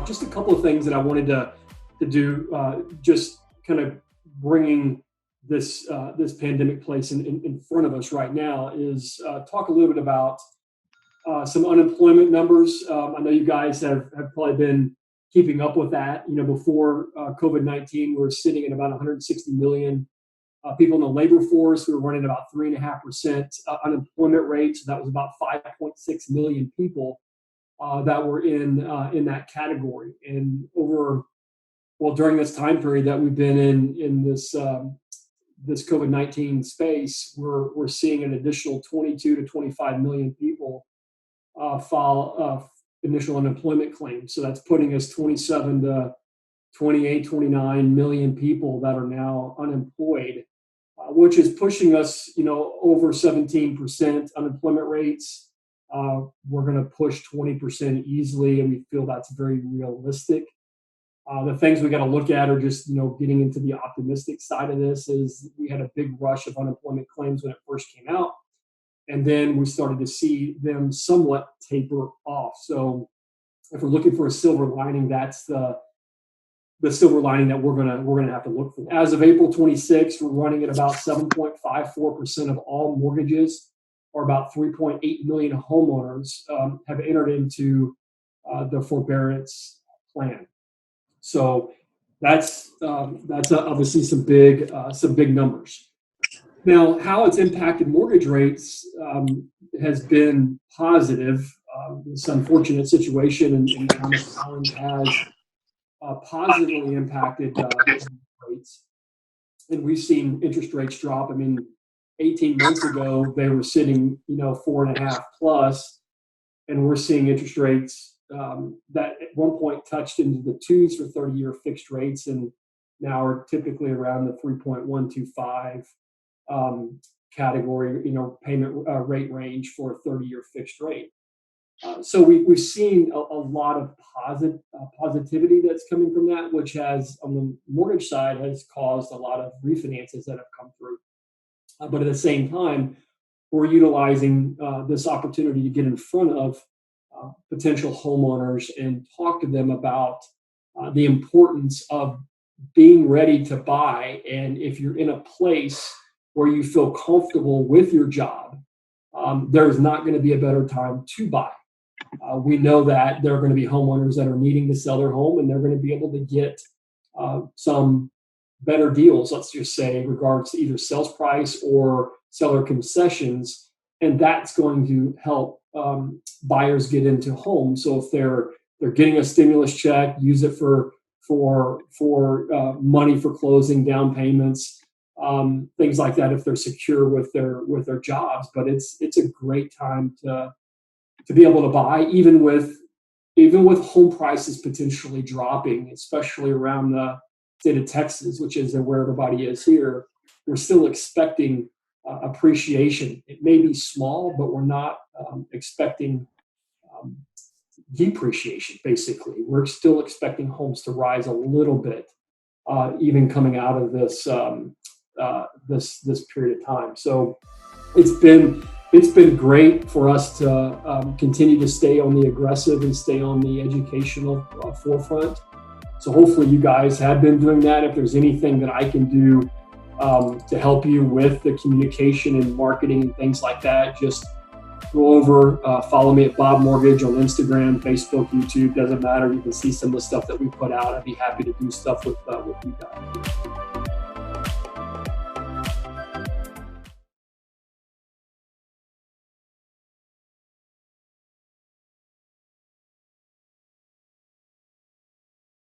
just a couple of things that I wanted to do, just kind of bringing this pandemic place in front of us right now is talk a little bit about some unemployment numbers. I know you guys have probably been keeping up with that. Before COVID-19, we were sitting at about 160 million people in the labor force. We were running about 3.5% unemployment rate. So that was about 5.6 million people that were in that category. And during this time period that we've been in this COVID-19 space, we're seeing an additional 22 to 25 million people file initial unemployment claims. So that's putting us 27 to 28, 29 million people that are now unemployed, which is pushing us, over 17% unemployment rates. We're going to push 20% easily, and we feel that's very realistic. The things we got to look at are just, getting into the optimistic side of this is we had a big rush of unemployment claims when it first came out. And then we started to see them somewhat taper off. So if we're looking for a silver lining, that's the silver lining that we're gonna have to look for. As of April 26th, we're running at about 7.54% of all mortgages, or about 3.8 million homeowners have entered into the forbearance plan. So that's obviously some big numbers. Now, how it's impacted mortgage rates has been positive. This unfortunate situation in Thomas Island has positively impacted rates. And we've seen interest rates drop. 18 months ago, they were sitting, 4.5 plus, and we're seeing interest rates that at one point touched into the 2s for 30-year fixed rates, and now are typically around the 3.125 category, payment rate range for a 30-year fixed rate. So we've seen a lot of positivity that's coming from that, which has, on the mortgage side, has caused a lot of refinances that have come through. But at the same time, we're utilizing this opportunity to get in front of potential homeowners and talk to them about the importance of being ready to buy. And if you're in a place where you feel comfortable with your job, there's not going to be a better time to buy. We know that there are going to be homeowners that are needing to sell their home, and they're going to be able to get some better deals, let's just say, in regards to either sales price or seller concessions, and that's going to help buyers get into homes. So if they're getting a stimulus check, use it for money for closing, down payments, things like that, if they're secure with their jobs. But it's a great time to be able to buy, even with home prices potentially dropping, especially around the state of Texas, which is where everybody is here. We're still expecting appreciation. It may be small, but we're not expecting depreciation. Basically, we're still expecting homes to rise a little bit, even coming out of this period of time. So it's been great for us to continue to stay on the aggressive and stay on the educational forefront. So hopefully you guys have been doing that. If there's anything that I can do to help you with the communication and marketing and things like that, just go over, follow me at BobMortgage on Instagram, Facebook, YouTube, doesn't matter. You can see some of the stuff that we put out. I'd be happy to do stuff with you guys.